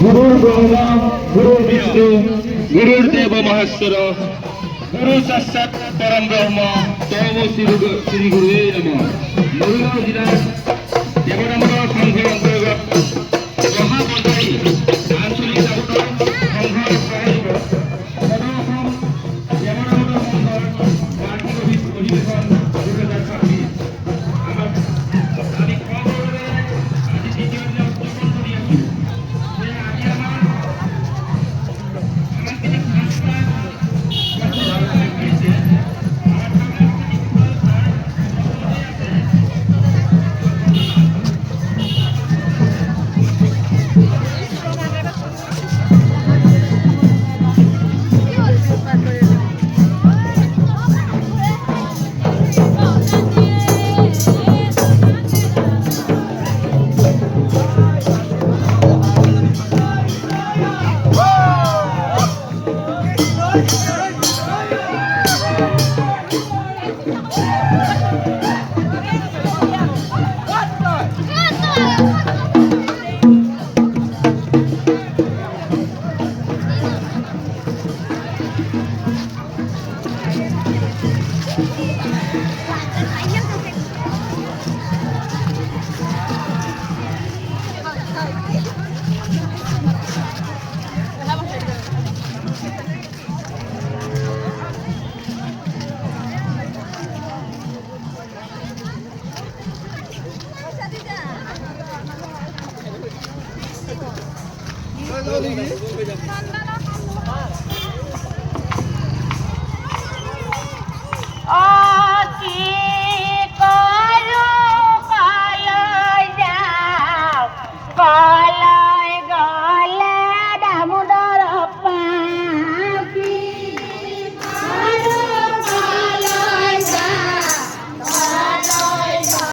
गुरुर् ब्रह्मा गुरुर्विष्णु गुरुर्देव महेश्वर गुरु साक्षात परम ब्रह्म तम श्री गुरुवे नमः। মরিগাঁও জিলার দেবরামগড় সংঘ অন্তর্গত মহাপঞ্চায়ত আঞ্চলিক জাগরণ সংঘৰ সহযোগত সদৌ অসম দেৱৰামগড় সংঘৰ বাৰ্ষিক অধিৱেশন 2026 আমি খবৰে আজি দ্বিতীয় দিনা উদযাপন কৰি আছো। আজি আমাৰ সাংস্কৃতিক অনুষ্ঠান